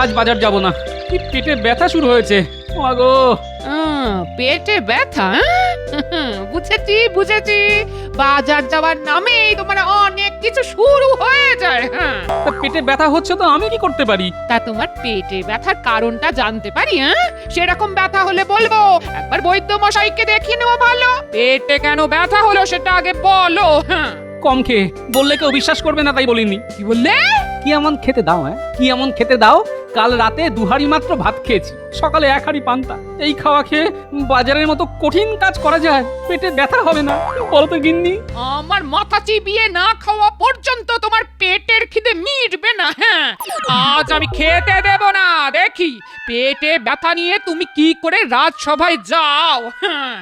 আজ বাজার যাব না। কি পেটে ব্যথা শুরু হয়েছে। ওগো, পেটে ব্যথা? বুঝেছি বুঝেছি, বাজার যাওয়ার নামেই তোমার অনেক কিছু শুরু হয়ে যায়। হ্যাঁ, তা পেটে ব্যথা হচ্ছে তো আমি কি করতে পারি? তা তোমার পেটে ব্যথার কারণটা জানতে পারি? হ্যাঁ, সেরকম ব্যথা হলে বলবো, একবার বৈদ্য মশাইকে দেখিয়ে নেওয়া ভালো। পেটে কেন ব্যথা হলো সেটা আগে বলো। হ্যাঁ, কম খেয়ে বললে কেউ বিশ্বাস করবে না, তাই বলিনি। কি বললে? কি এমন খেতে দাও? কি এমন খেতে দাও? কাল রাতে 2 হাঁড়ি মাত্র ভাত খেয়েছি, সকালে 1 হাঁড়ি পান্তা। এই খাওয়া খেয়ে বাজারের মতো কঠিন কাজ করা যায়? পেটে ব্যথা হবে না বলো তো গিন্নি? আমার মাথা চিবিয়ে না খাওয়া পর্যন্ত তোমার পেটের খিদে মিটবে না। হ্যাঁ, আজ আমি খেতে দেব না। দেখি পেটে ব্যথা নিয়ে তুমি কি করে রাজসভায় যাও। হ্যাঁ,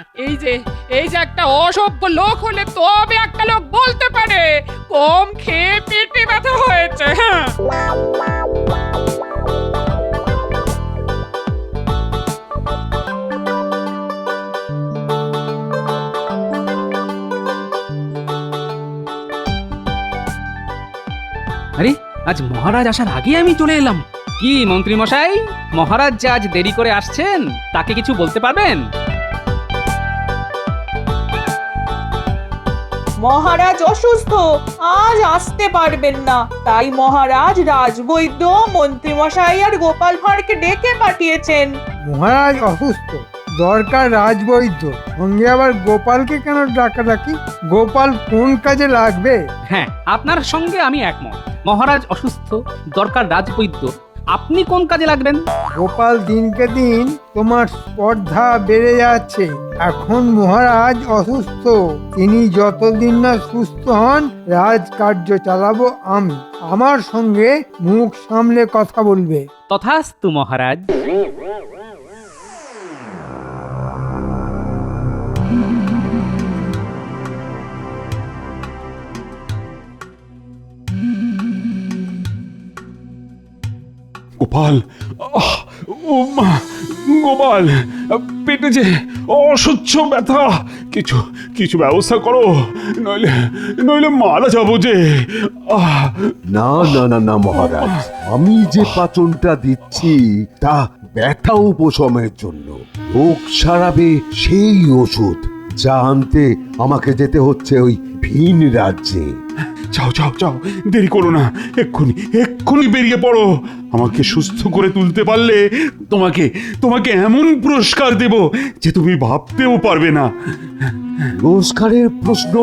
এই যে একটা অসভ্য লোক হলে তবে একটা লোক বলতে পারে কম খেয়ে পেটে ব্যথা হয়েছে। হ্যাঁ, আরে, আজ মহারাজ আসার আগে আমি চলে এলাম। কি মন্ত্রী মশাই, মহারাজ যে আজ দেরি করে আসছেন তাকে কিছু বলতে পারবেন? মহারাজ অসুস্থ, আজ আসতে পারবেন না। তাই মহারাজ রাজবৈদ্য, মন্ত্রীমশাই আর গোপাল ভাঁড়কে ডেকে পাঠিয়েছেন। মহারাজ অসুস্থ, দরকার রাজবৈদ্য, সঙ্গে আবার গোপালকে কেন ডাকাডাকি? গোপাল কোন কাজে লাগবে? হ্যাঁ, আপনার সঙ্গে আমি একমত। মহারাজ অসুস্থ, দরকার রাজবৈদ্য। আপনি কোন কাজে লাগবেন? গোপাল দিনকে দিন তোমার স্পর্ধা বেড়ে যাচ্ছে। এখন মহারাজ অসুস্থ, তিনি যতদিন না সুস্থ হন রাজকার্য চালাবো আমি। আমার সঙ্গে মুখ সামলে কথা বলবে। তথাস্তু মহারাজ। গোপাল, ও মা, গোপাল, পেটে যে অসহ্য ব্যথা। কিছু কিছু ব্যবস্থা করো, নইলে নইলে মারা যাবো যে। না না না না মহারাজ, আমি যে পাচনটা দিচ্ছি তা ব্যথা উপশমের জন্য। রোগ সারাবে সেই ওষুধ, যা আনতে আমাকে যেতে হচ্ছে ওই ভিন রাজ্যে। যাও যাও যাও, দেরি করো না, এক্ষুনি এক্ষুনি বেরিয়ে পড়ো। আমাকে সুস্থ করে তুলতে পারলে তোমাকে তোমাকে এমন পুরস্কার দেব যে তুমি ভাবতেও পারবে না। পুরস্কারের প্রশ্ন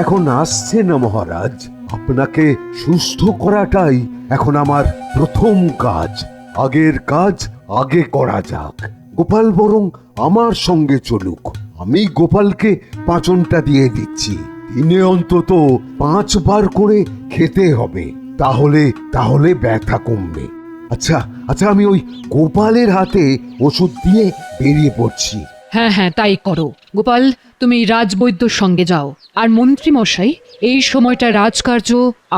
এখন আসছে না মহারাজ। আপনাকে সুস্থ করাটাই এখন আমার প্রথম কাজ। আগের কাজ আগে করা যাক। গোপাল বরং আমার সঙ্গে চলুক। আমি গোপালকে পাচনটা দিয়ে দিচ্ছি। দিনে অন্তত 5 বার করে খেতে হবে, তাহলে তাহলে ব্যথা কমবে। আচ্ছা আচ্ছা, আমি ওই গোপালের হাতে ওষুধ দিয়ে বেরিয়ে পড়ছি। হ্যাঁ হ্যাঁ, তাই করো গোপাল। তুমি রাজবৈদ্যর সঙ্গে যাও। আর মন্ত্রী মশাই, এই সময়টা রাজকার্য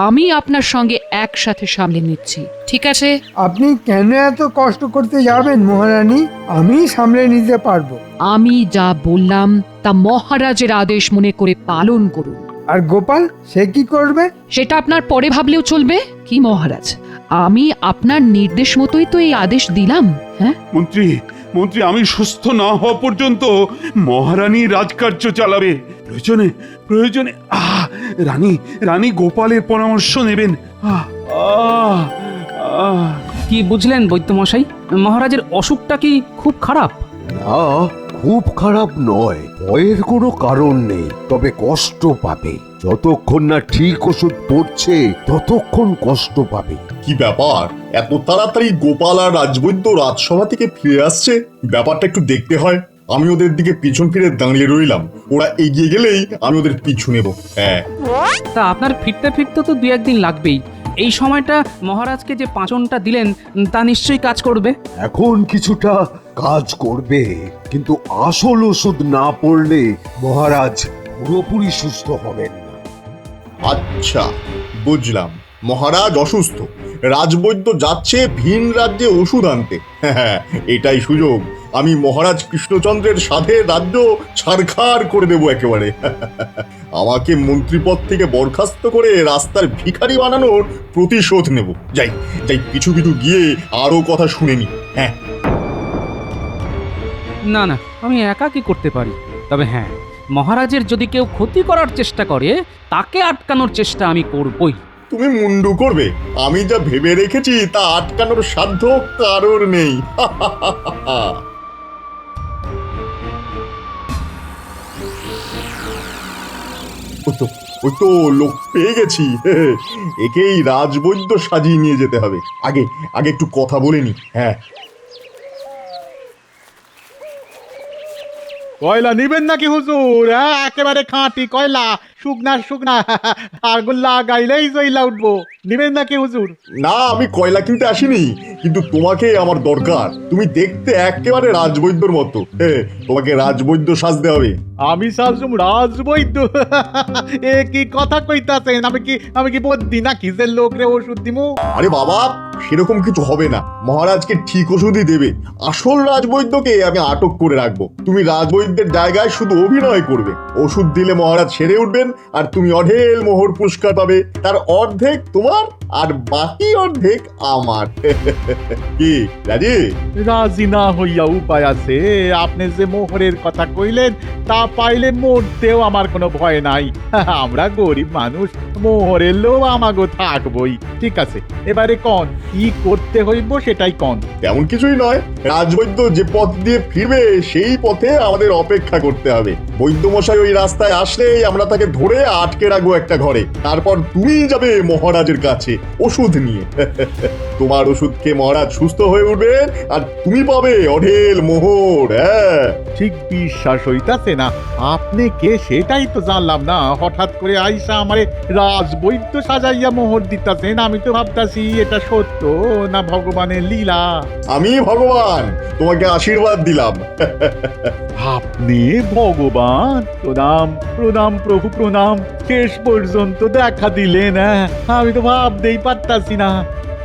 আমি আপনার সঙ্গে একসাথে সামলে নিচ্ছি, ঠিক আছে? আপনি কেন এত কষ্ট করতে যাবেন মহারানী? আমি সামলে নিতে পারবো। আমি যা বললাম তা মহারাজের আদেশ মনে করে পালন করুন। আর গোপাল, সে কি করবে? সেটা আপনার পরে ভাবলেও চলবে। কি মহারাজ, আমি আপনার নির্দেশ মতোই তো এই আদেশ দিলাম। হ্যাঁ মন্ত্রী, মন্ত্রী, আমি সুস্থ না হওয়া পর্যন্ত মহারানী রাজকার্য চালাবে। প্রয়োজনে প্রয়োজনে রানী রানী গোপালের পরামর্শ নেবেন। কি বুঝলেন বৈদ্য মশাই, মহারাজের অসুখটা কি খুব খারাপ? না, খুব খারাপ নয়। ভয়ের কোনো কারণ নেই, তবে কষ্ট পাবে। যতক্ষণ না ঠিক ওষুধ পড়ছে ততক্ষণ কষ্ট পাবে। কি ব্যাপার, এত তাড়াতাড়ি গোপাল আর রাজবৈদ্য রাজসভা থেকে ফিরে আসছে? ব্যাপারটা একটু দেখতে হয়। আমি ওদের দিকে পিছন ফিরে দাঁড়িয়ে রইলাম। ওরা এগিয়ে গেলেই আমি ওদের পিছু নেব। হ্যাঁ, তা আপনার ফিরতে ফিরতে তো 2-1 দিন লাগবেই। এই সময়টা মহারাজকে যে পাচনটা দিলেন তা নিশ্চয়ই কাজ করবে। এখন কিছুটা কাজ করবে, কিন্তু আসল ওষুধ না পড়লে মহারাজ পুরোপুরি সুস্থ হবেন না। আচ্ছা বুঝলাম। মহারাজ অসুস্থ, রাজবৈদ্য যাচ্ছে ভিন রাজ্যে ওষুধ আনতে। হ্যাঁ, এটাই সুযোগ। আমি মহারাজ কৃষ্ণচন্দ্রের সাথে রাজ্য ছারখার করে দেবো একেবারে। আমাকে মন্ত্রীপদ থেকে বরখাস্ত করে রাস্তার ভিখারি বানানোর প্রতিশোধ নেব। যাই যাই, পিছু পিছু গিয়ে আরো কথা শুনে নি। হ্যাঁ, না না, আমি একা কি করতে পারি? তবে হ্যাঁ, মহারাজের যদি কেউ ক্ষতি করার চেষ্টা করে তাকে আটকানোর চেষ্টা আমি করবই। তুমি মুন্ডু করবে? আমি যা ভেবে রেখেছি তা আটকানোর সাধ্য কারোর নেই। ওই তো লোক পেয়ে গেছি। একেই রাজবৈদ্য সাজিয়ে নিয়ে যেতে হবে। আগে আগে একটু কথা বলে নি। হ্যাঁ, কয়লা নিবেন নাকি হুজুর? হ্যাঁ, একেবারে খাঁটি কয়লা, শুকনা শুকনা, আগুন লাগাইলেই জইলা উঠবো। নিবেন নাকি হুজুর? না, আমি কয়লা কিনতে আসিনি, কিন্তু তোমাকে আমার দরকার। তুমি দেখতে একেবারে রাজবৈদ্যর মতো। তোমাকে রাজবৈদ্য সাজতে হবে। আমি সাজুম রাজবৈদ্য? এ কি কথা কইতাছেন? আমি কি বদ্যি নাকি যে লোকরে ওষুধ দিমু? আরে বাবা, সেরকম কিছু হবে না। মহারাজকে ঠিক ওষুধই দেবে। আসল রাজবৈদ্যকে আমি আটক করে রাখবো। তুমি রাজবৈদ্যের জায়গায় শুধু অভিনয় করবে। ওষুধ দিলে মহারাজ সেরে উঠবেন, আর তুমি অঢেল মোহর পুরস্কার পাবে। তার অর্ধেক তোমার আর বাকি অর্ধেক আমার। কি রাজি? রাজি না হইয়া উপায় আছে? আপনি যে মোহরের কথা কইলেন তা পাইলে মরতেও আমার কোনো ভয় নাই। আমরা গরিব মানুষ, মোহরের লোভ আমাগো থাকবই। ঠিক আছে, এবারে কন কি করতে হইব সেটাই কন। তেমন কিছুই নয়, রাজবৈদ্য যে পথ দিয়ে ফিরবে সেই পথে আমাদের অপেক্ষা করতে হবে। বৈদ্যমশাই ওই রাস্তায় আসলেই আমরা তাকে ধরে আটকে রাখবো একটা ঘরে। তারপর তুমি যাবে মহারাজের কাছে ওষুধ নিয়ে। তোমার ওষুধ খেয়ে মহারাজ সুস্থ হয়ে উঠবেন, আর তুমি পাবে অঢেল মোহর। হ্যাঁ, ঠিক বিশ্বাস হইতাছে না। আপনি কে সেটাই তো জানলাম না। হঠাৎ করে আইসা আমারে রাজবৈদ্য সাজাইয়া মোহর দিতাছেন। আমি তো ভাবতাছি এটা সত্য না ভগবানের লীলা। আমি ভগবান, তোমাকে আশীর্বাদ দিলাম। আপনি ভগবান? প্রণাম প্রণাম প্রভু প্রণাম। শেষ পর্যন্ত দেখা দিলেন। আমি তো ভাবতেই পারতাছি না।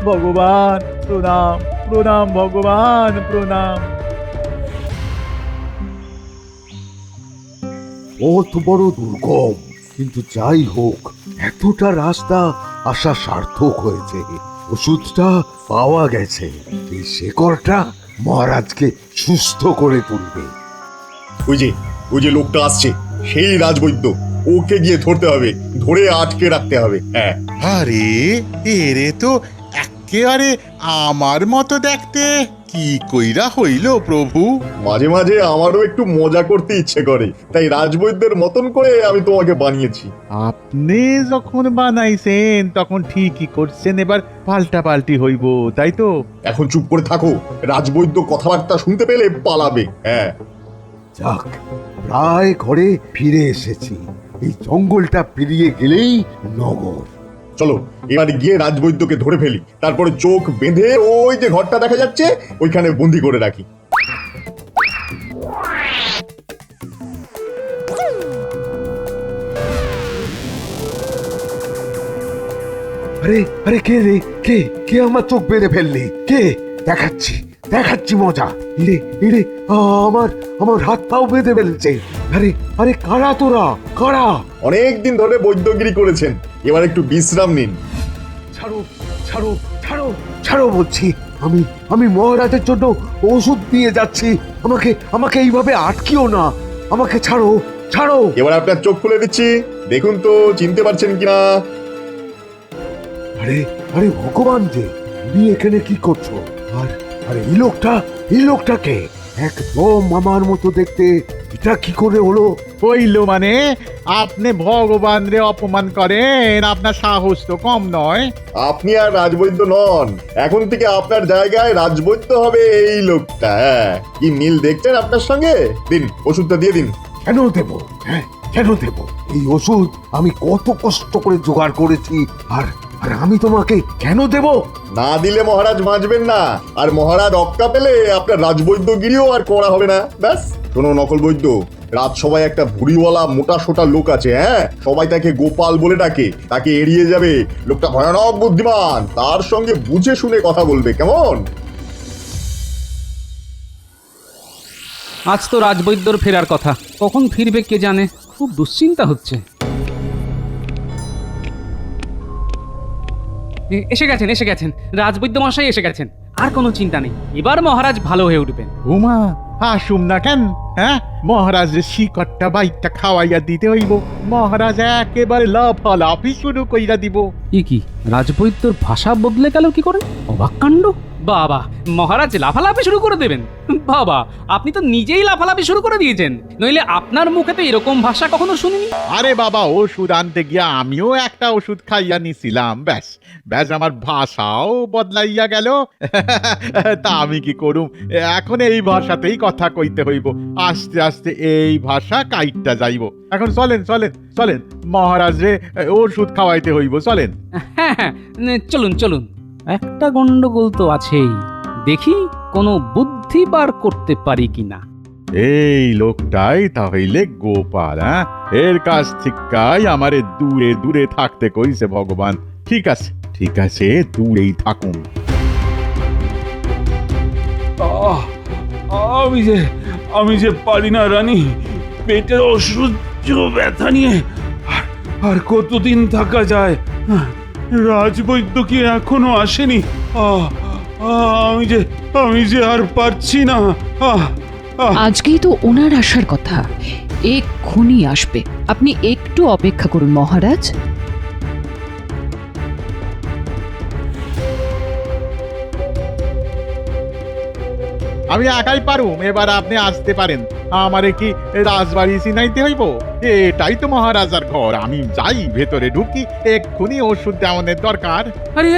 ভগবান প্রণাম প্রণাম, ভগবান প্রণাম। পথ বড় দুর্গম, কিন্তু যাই হোক এতটা রাস্তা আসা সার্থক হয়েছে। ওষুধটা পাওয়া গেছে। এই শেকড়টা মহারাজকে সুস্থ করে তুলবে। ওই যে লোকটা আসছে, সেই রাজবৈদ্য। ওকে গিয়ে ধরতে হবে, ধরে আটকে রাখতে হবে। হ্যাঁ, আরে এরে তো একেবারে আমার মতো দেখতে। কি কইরা হইল প্রভু? মাঝে মাঝে আমারও একটু মজা করতে ইচ্ছে করে, তাই রাজবৈদ্যের মতন করে আমি তোমাকে বানিয়েছি। আপনি যখন বানাইছেন তখন ঠিকই করছেন। এবার পাল্টা পাল্টি হইব, তাই তো? এখন চুপ করে থাকো। রাজবৈদ্য কথাবার্তা শুনতে পেলে পালাবে। হ্যাঁ, যাক, প্রায় ঘরে ফিরে এসেছি। এই জঙ্গলটা পেরিয়ে গেলেই নগর। চলো এবার গিয়ে রাজবৈদ্যকে ধরে ফেলি। তারপরে চোখ বেঁধে ওই যে ঘরটা দেখা যাচ্ছে ওইখানে বন্দি করে রাখি। আরে আরে, কে রে? কে কে আমার চোখ বেঁধে ফেললি? কে? দেখাচ্ছি দেখাচ্ছি মজা। ইরে ইরে, আমার আমার হাত পাও বেঁধে ফেলছে। আরে আরে, কারা তোরা? কারা? অনেকদিন ধরে বৈদ্যগিরি করেছেন, এবার একটু বিশ্রাম নিন। ছাড়ো ছাড়ো ছাড়ো ছাড়ো বলছি। আমি আমি মহারাজের জন্য ওষুধ দিয়ে যাচ্ছি। আমাকে আমাকে এইভাবে আটকিও না। আমাকে ছাড়ো ছাড়ো। এবার আপনার চোখ খুলে দিচ্ছি, দেখুন তো চিনতে পারছেন কিনা। আরে আরে, ভগবান যে, তুমি এখানে কি করছো? আর আরে, এই লোকটাকে একদম আমার মতো দেখতে। এটা কি করে হলো? হইল মানে আপনি ভগবান রে অপমান করেন? আপনার সাহস তো কম নয়। আপনি আর রাজবৈদ্য নন, এখন থেকে আপনার জায়গায় রাজবৈদ্য হবে এই লোকটা। হ্যাঁ, কি মিল দেখছেন আপনার সঙ্গে? দিন, ওষুধটা দিয়ে দিন। কেন দেব? হ্যাঁ, কেন দেব? এই ওষুধ আমি কত কষ্ট করে জোগাড় করেছি, আর আর আমি তোমাকে কেন দেব? না দিলে মহারাজ বাঁচবেন না, আর মহারাজ অক্কা পেলে আপনার রাজবৈদ্যগিরিও আর করা হবে না। ব্যাস। শোনো নকল বৈদ্য, রাজসভায় একটা ভুড়িওয়ালা মোটা সোটা লোক আছে। হ্যাঁ, সবাই তাকে গোপাল বলে ডাকে। তাকে এড়িয়ে যাবে। লোকটা ভয়ানক বুদ্ধিমান, তার সঙ্গে বুঝে শুনে কথা বলবে, কেমন? আজ তো রাজবৈদ্যর ফেরার কথা, কখন ফিরবে কে জানে, খুব দুশ্চিন্তা হচ্ছে। এসে গেছেন রাজবৈদ্য মশাই এসে গেছেন। আর কোনো চিন্তা নেই, এবার মহারাজ ভালো হয়ে উঠবেন। উমা আসুম না কেন? হ্যাঁ, মহারাজের শিকড়টা বাইকটা খাওয়াইয়া দিতে হইব। মহারাজ একেবারে লাফালাফি শুরু কইরা দিব। কি রাজবৈদ্যর ভাষা বদলে গেল কি করে? অবাক কাণ্ড। বাবা, মহারাজ লাফালাফি শুরু করে দেবেন? বাবা, আপনি তো নিজেই লাফালাফি শুরু করে দিয়েছেন, নইলে আপনার মুখে তো এরকম ভাষা কখনো শুনিনি। আরে বাবা, ওষুধ আনতে গিয়া আমিও একটা ওষুধ খাইয়া নিছিলাম, ব্যাস ব্যাস আমার ভাষাও বদলাইয়া গেল। তা আমি কি করুম, এখন এই ভাষাতেই কথা কইতে হইব, আস্তে আস্তে এই ভাষা কাইটটা যাইব। এখন চলেন চলেন চলেন, মহারাজ রে ওষুধ খাওয়াইতে হইব, চলেন। হ্যাঁ, চলুন চলুন। একটা গন্ডগোল তো আছেই, দেখি কোনো বুদ্ধি বার করতে পারি কিনা। এই লোকটাই তাহলে গোপাল, হ্যাঁ? এর কাছ থেকেই আমারে দূরে দূরে থাকতে কইছে ভগবান। ঠিক আছে ঠিক আছে, দূরেই থাকুন। আমি যে পারি না রানী, পেটের অসহ্য ব্যথা নিয়ে আর কতদিন থাকা যায়? রাজবৈদ্য কি এখনো আসেনি? আমি যে আর পারছি না। আজকেই তো ওনার আসার কথা, এক্ষুনি আসবে। আপনি একটু অপেক্ষা করুন মহারাজ। আমি একাই পারুম, এবার আপনি আসতে পারেন। আমারে কি রাজবাড়ি চিনাইতে হইব? এটাই তো মহারাজার ঘর। আমি যাই, ভেতরে ঢুকি, এক্ষুনি ওষুধ দেওয়ানোর দরকার। আরে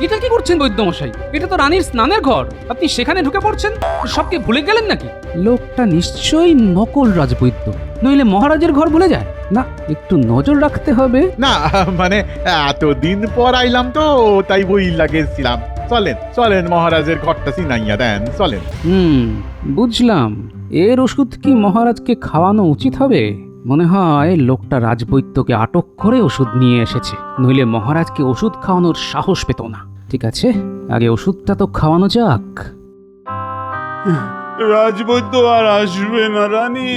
এটা কি করছেন বৈদ্য মশাই? এটা তো রানীর স্নানের ঘর, আপনি সেখানে ঢুকে পড়ছেন। সবকে ভুলে গেলেন নাকি? লোকটা নিশ্চয়ই নকল রাজবৈদ্য, নইলে মহারাজের ঘর ভুলে যায় না। একটু নজর রাখতে হবে। না মানে এতদিন পর আইলাম তো, তাই বই লাগেছিলাম। চলেন চলেন, মহারাজের ঘরটা চিনাইয়া দেন, চলেন। বুঝলাম। এর ওষুধ কি মহারাজকে খাওয়ানো উচিত হবে? মনে হয় লোকটা রাজবৈদ্যকে আটক করে ওষুধ নিয়ে এসেছে, নইলে মহারাজকে ওষুধ খাওয়ানোর সাহস পেত না। ঠিক আছে, আগে ওষুধটা তো খাওয়ানো যাক। রাজবৈদ্য আর আসবে না রানী।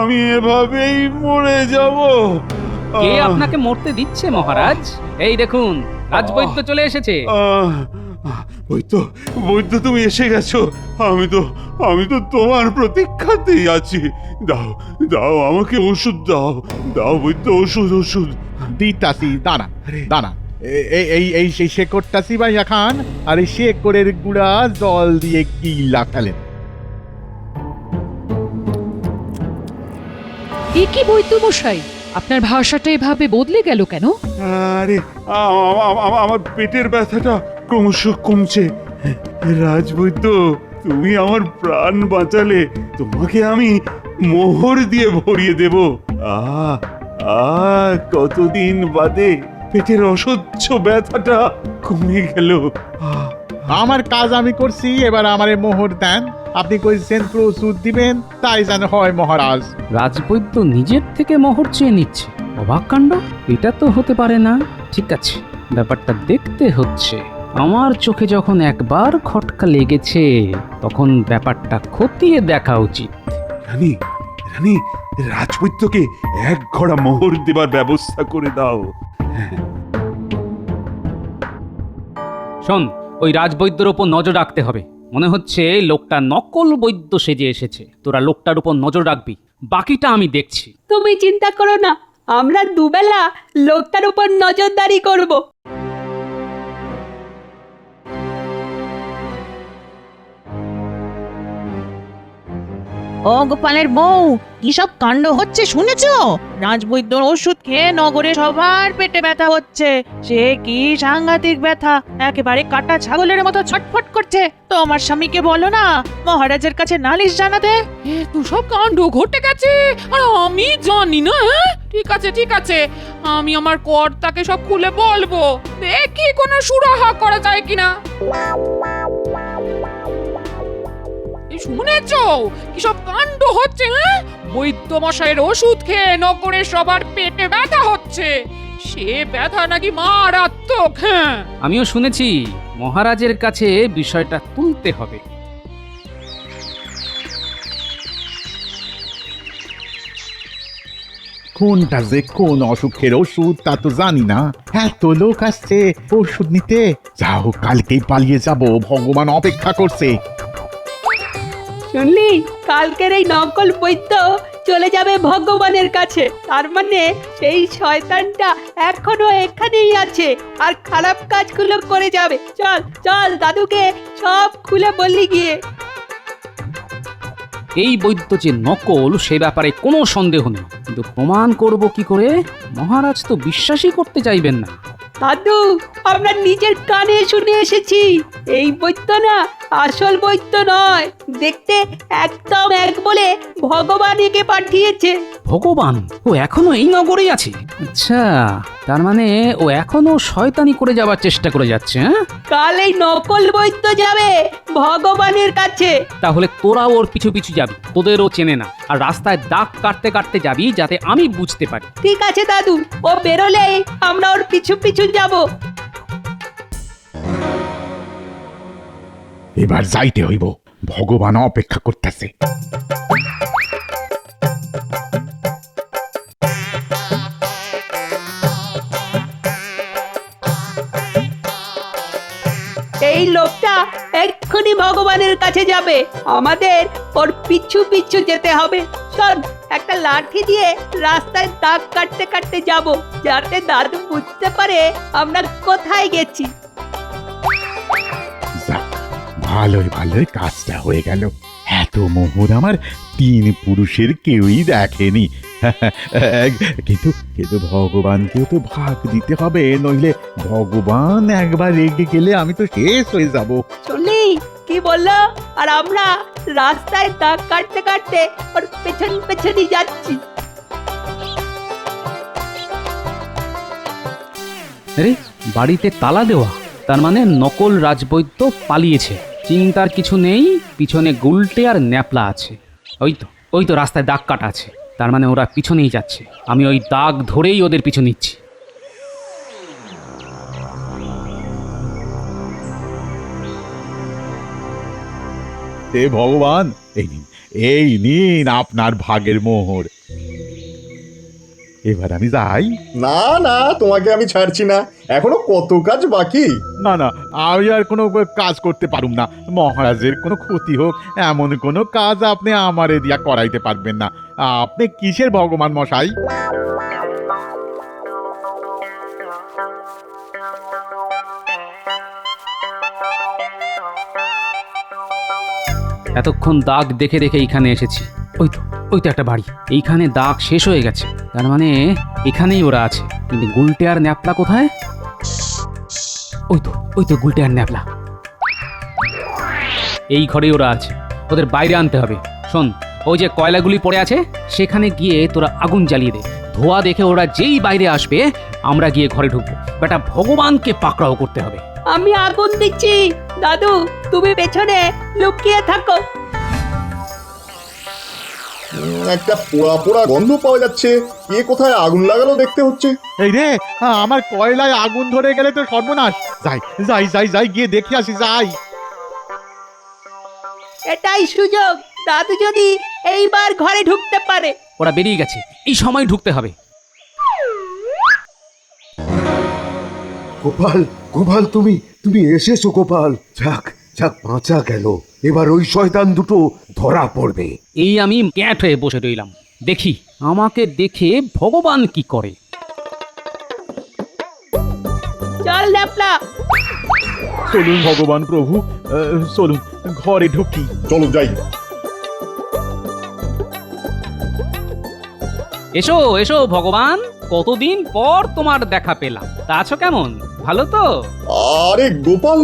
আমি এভাবেই মরে যাব। কে আপনাকে মরতে দিচ্ছে মহারাজ? এই দেখুন, রাজবৈদ্য চলে এসেছে। বৈদ্য তুমি এসে গেছো। আমি তো তোমার প্রতীক্ষাতেই আছি। দাও আমাকে ওষুধ দাও বৈদ্য, ওষুধ। দিতাছি, দানা দানা। এই সেই শেকড়টা সিবাইয়া খান, আর এই শেকড়ের গুঁড়া জল দিয়ে গিলা ফেলেন। এ কি বৈদ্য মশাই, আপনার ভাষাটা এভাবে বদলে গেল কেন? আরে আমার পেটের ব্যথাটা ক্রমশ কমছে। রাজবৈদ্য, তুমি আমার প্রাণ বাঁচালে, তোমাকে আমি মোহর দিয়ে ভরিয়ে দেব। কতদিন বাদে পেটের অসহ্য ব্যথাটা কমে গেল। আমার কাজ আমি করছি, এবার আমারে মোহর দেন। আপনি কইছেন প্রস্তুত দিবেন, তাই যেন হয় মহারাজ। রাজবৈদ্য নিজের থেকে মোহর চেয়ে নিচ্ছে, অবাক কাণ্ড। এটা তো হতে পারে না। ঠিক আছে, ব্যাপারটা দেখতে হচ্ছে। আমার চোখে যখন একবার খটকা লেগেছে, তখন ব্যাপারটা খতিয়ে দেখা উচিত। রানী, রাজবৈদ্যকে এক ঘড়া মোহর দেবার ব্যবস্থা করে দাও। শোন, ওই রাজবৈদ্যর ওপর নজর রাখতে হবে। মনে হচ্ছে লোকটা নকল বৈদ্য সেজে এসেছে। তোরা লোকটার উপর নজর রাখবি, বাকিটা আমি দেখছি। তুমি চিন্তা করো না, আমরা দুবেলা লোকটার উপর নজরদারি করব। ও গোপালের বউ, কি সব কাণ্ড হচ্ছে শুনেছো? রাজবৈদ্যর ওষুধ খেয়ে নগরে সবার পেটে ব্যথা হচ্ছে। সে কি সাংঘাতিক ব্যথা, একেবারে কাটা ছাগলের মতো ছটফট করছে। তোমার স্বামীকে বলো না মহারাজের কাছে নালিশ জানাতে। এত সব কাণ্ড ঘটে গেছে আর আমি জানি না। ঠিক আছে, আমি আমার কর্তাকে সব খুলে বলবো। দেখি কোনো সুরাহা করা যায় কিনা। শুনেছো কি সব কাণ্ড হচ্ছে? বৈদ্য মশাইয়ের ওষুধ খেয়ে নগরে সবার পেটে ব্যথা হচ্ছে। সে ব্যথা নাকি মারাত্মক। আমিও শুনেছি, মহারাজের কাছে বিষয়টা তুলতে হবে। কোনটা যে কোন অসুখের ওষুধ তা তো জানি না। এত লোক আসছে ওষুধ নিতে। যাও, কালকেই পালিয়ে যাব, ভগবান অপেক্ষা করছে। শুনলি, কালকের এই নকল বৈদ্য চলে যাবে ভগবানের কাছে। তার মানে সেই শয়তানটা এখনো এখানেই আছে আর খারাপ কাজগুলো করে যাবে। চল চল, দাদুকে সব খুলে বললি গিয়ে। এই বৈদ্য যে নকল সে ব্যাপারে কোনো সন্দেহ নেই, কিন্তু প্রমাণ করব কি করে? মহারাজ তো বিশ্বাসই করতে চাইবেন না। দাদু, আমরা নিজের কানে শুনে এসেছি এই বৈদ্য না আসল বৈদ্য নয়। দেখতে একদম এক বলে ভগবান একে পাঠিয়েছে। ভগবান? ও এখনো এই নগরেই আছে? আচ্ছা, তার মানে ও এখনো শয়তানি করে যাবার চেষ্টা করে যাচ্ছে। হ্যাঁ, কাল এই নকল বৈদ্য যাবে ভগবানের কাছে। তাহলে তোরা ওর পিছু পিছু যাবি, তোদেরও চেনে না, আর রাস্তায় দাগ কাটতে কাটতে যাবি যাতে আমি বুঝতে পারি। ঠিক আছে দাদু, ও বেরোলেই আমরা ওর পিছু পিছু যাব। এবার যাইতে হইব, ভগবান অপেক্ষা করতেছে। এই লোকটা এক্ষুনি ভগবানের কাছে যাবে, আমাদের ওর পিছু পিছু যেতে হবে। চল, একটা লাঠি দিয়ে রাস্তায় দাগ কাটতে কাটতে যাব, যাতে দাদু বুঝতে পারে আমরা কোথায় গেছি। যাক, ভালোই ভালোই কাজটা হয়ে গেল। এত মোহর আমার 3 পুরুষের কেউই দেখেনি। কিন্তু কিন্তু ভগবানকেও তো ভাগ দিতে হবে, নইলে ভগবান একবার রেগে গেলে আমি তো শেষ হয়ে যাব। শুনলি কি বললো? আর আমরা রাস্তায় দাগ কাটতে কাটতে ওর পেছন পেছনই যাচ্ছি। আরে, বাড়িতে তালা দেওয়া, তার মানে নকল রাজবৈদ্য পালিয়েছে। চিন্তার কিছু নেই, পিছনে গুলটে আর ন্যাপলা আছে। ওই তো রাস্তায় দাগ কাটা আছে, তার মানে ওরা পিছনেই যাচ্ছে। আমি ওই দাগ ধরেই ওদের পিছু নিচ্ছি। হে ভগবান, এই নিন আপনার ভাগের মোহর। এবার আমি যাই। না না, তোমাকে আমি ছাড়ছি না, এখনো কত কাজ বাকি। না না, আমি আর কোনো কাজ করতে পারুম না। মহারাজের কোনো ক্ষতি হোক এমন কোনো কাজ আপনি আমারে দিয়া করাইতে পারবেন না। আপনি কিসের ভগবান মশাই? এতক্ষণ দাগ দেখে দেখে এইখানে এসেছি। ওই তো একটা বাড়ি, এইখানে দাগ শেষ হয়ে গেছে, তার মানে এখানেই ওরা আছে। কিন্তু গুলটে আর ন্যাপলা কোথায়? ওই তো গুলটে আর ন্যাপলা, এই ঘরেই ওরা আছে। ওদের বাইরে আনতে হবে। শোন, ওই যে কয়লাগুলি পড়ে আছে সেখানে গিয়ে তোরা আগুন জ্বালিয়ে দে। ধোয়া দেখে ওরা যেই বাইরে আসবে আমরা গিয়ে ঘরে ঢুকবো। বেটা, ভগবানকে পাকড়াও করতে হবে। আমি আগুন দিচ্ছি, দাদু তুমি পেছনে লুকিয়ে থাকো। একটা পোড়া পোড়া গন্ধ পাওয়া যাচ্ছে, কে কোথায় আগুন লাগালো দেখতে হচ্ছে। এই রে, আমার কয়লায় আগুন ধরে গেলে তো সর্বনাশ। যাই যাই যাই যাই, গিয়ে দেখে আসি, যাই। এটাই সুযোগ, দাদু যদি এইবার ঘরে ঢুকতে পারে। ওরা বেরিয়ে গেছে, এই সময় ঢুকতে হবে। গোপাল, গোপাল, তুমি এসেছো গোপাল। যাক যাক, বাঁচা গেল। এবার ওই শয়তান দুটো ধরা পড়বে। এই আমি ক্যাট হয়ে বসে রইলাম, দেখি আমাকে দেখে ভগবান কি করে। চল ন্যাপলা। চলুন ভগবান প্রভু, চলুন ঘরে ঢুকি। চলো যাই। এসো এসো ভগবান, কতদিন পর তোমার দেখা পেলাম। তা আছো কেমন? ভালো তো? আরে গোপাল,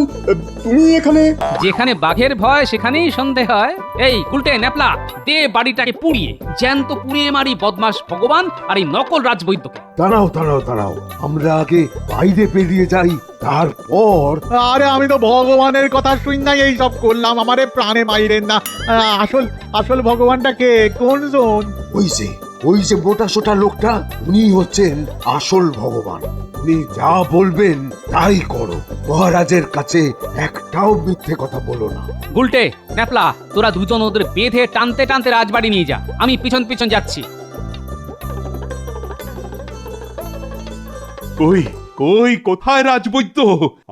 তুমি এখানে? যেখানে বাঘের ভয় সেখানেই সন্দেহ হয়। এই গুলটে ন্যাপলা, দে বাড়িটাকে পুড়িয়ে, জ্যান্ত পুড়িয়ে মারি বদমাস ভগবান আর এই নকল রাজবৈদ্যকে। দাঁড়াও, আমরা আগে বাইরে বেরিয়ে যাই, তারপর। আরে, আমি তো ভগবানের কথা শুন নাই এই সব করলাম। আমারে প্রাণে মাইরেন না। আসল ভগবানটা কে? কোন জন? ওই যে মোটা সোটা লোকটা, উনি হচ্ছেন আসল ভগবান। উনি যা বলবেন তাই করো। মহারাজের কাছে একটাও মিথ্যে কথা বলো না। গুলটে ন্যাপলা, তোরা দুজন ওদের বেঁধে টানতে টানতে রাজবাড়ি নিয়ে যা, আমি পিছন পিছন যাচ্ছি। কই কই কোথায় রাজবৈদ্য?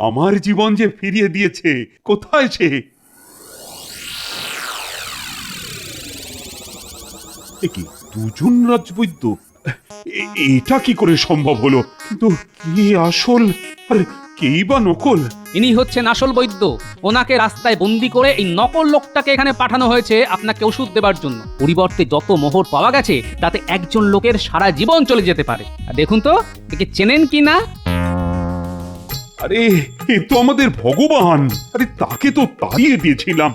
আমার জীবন যে ফিরিয়ে দিয়েছে, কোথায় সে? এ কি, দুজন রাজবৈদ্য? এটা কি করে সম্ভব হলো? কিন্তু কি আসল আর কেই বা নকল? ইনি হচ্ছেন আসল বৈদ্য। ওনাকে রাস্তায় বন্দি করে এই নকল লোকটাকে এখানে পাঠানো হয়েছে আপনাকে ওষুধ দেবার জন্য। পরিবর্তে যত মোহর পাওয়া গেছে তাতে একজন লোকের সারা জীবন চলে যেতে পারে। আর দেখুন তো একে চেনেন কি না? আরে এ তো আমাদের ভগবান। আরে তাকে তো তাড়িয়ে দিয়েছিলাম,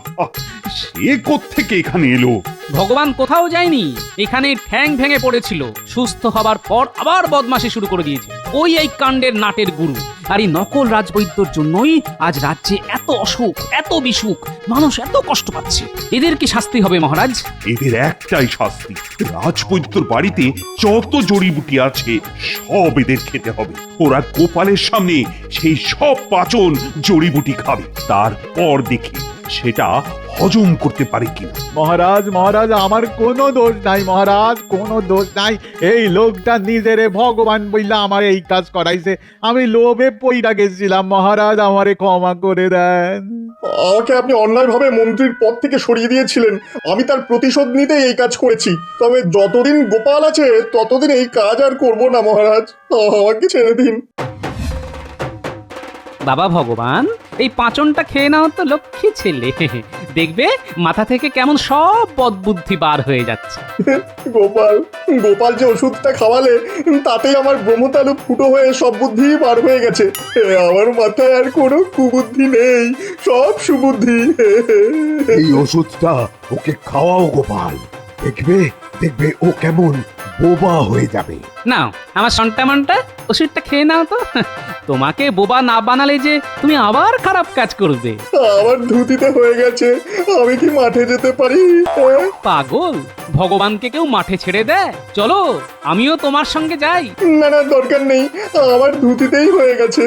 সে কোত্থেকে এখানে এলো? ভগবান কোথাও যায়নি, এখানে ঠ্যাং ভেঙে পড়েছিল। সুস্থ হবার পর আবার বদমাশি শুরু করে দিয়েছে। ওই এই কাণ্ডের নাটের গুরু। আর এই নকল রাজবৈদ্যর জন্যই আজ রাজ্যে এত অসুখ, এত বিসুখ, মানুষ এত কষ্ট পাচ্ছে। এদের কি শাস্তি হবে মহারাজ? এদের একটাই শাস্তি, রাজবৈদ্যর বাড়িতে যত জড়িবুটি আছে সব এদের খেতে হবে। ওরা গোপালের সামনে সেই সব পাচন জড়িবুটি খাবে, তারপর দেখি সেটা হজম করতে পারে কিনা। মহারাজ মহারাজ, আমার কোনো দোষ নাই মহারাজ, কোনো দোষ নাই। এই লোকটা নিজেরে ভগবান বইলা আমার এই কাজ করাইছে। আমি লোভে পইরা গেছিলাম মহারাজ, আমারে ক্ষমা করে দেন। আমাকে আপনি অন্যায়ভাবে মন্ত্রীর পদ থেকে সরিয়ে দিয়েছিলেন, আমি তার প্রতিশোধ নিতে এই কাজ করেছি। তবে যতদিন গোপাল আছে ততদিন এই কাজ আর করব না মহারাজ, আমাকে ছেড়ে দিন। বাবা ভগবান, এই পাঁচনটা খেয়ে নাও তো লক্ষ্মী ছেলে। দেখবে মাথা থেকে কেমন সব বদবুদ্ধি বার হয়ে যাচ্ছে। গোপাল গোপাল যে ওষুধটা খাওয়ালে তাতেই আমার ব্রহ্মতালু ফুটো হয়ে সব বুদ্ধি বার হয়ে গেছে। আমার মাথায় আর কোনো কুবুদ্ধি নেই, সব সুবুদ্ধি। এই ওষুধটা ওকে খাওয়াও গোপাল, দেখবে দেখবে ও কেমন বোবা হয়ে যাবে। নাও আমার সন্টামনটা, ওষুধটা খেয়ে নাও তো। তোমাকে বোবা না বানালে যে তুমি আবার খারাপ কাজ করবে। আমার ধুতিতে হয়ে গেছে, আমি কি মাঠে যেতে পারি? পাগল, ভগবানকে কেউ মাঠে ছেড়ে দেয়? চলো আমিও তোমার সঙ্গে যাই। না না, দরকার নেই, আমার ধুতিতেই হয়ে গেছে।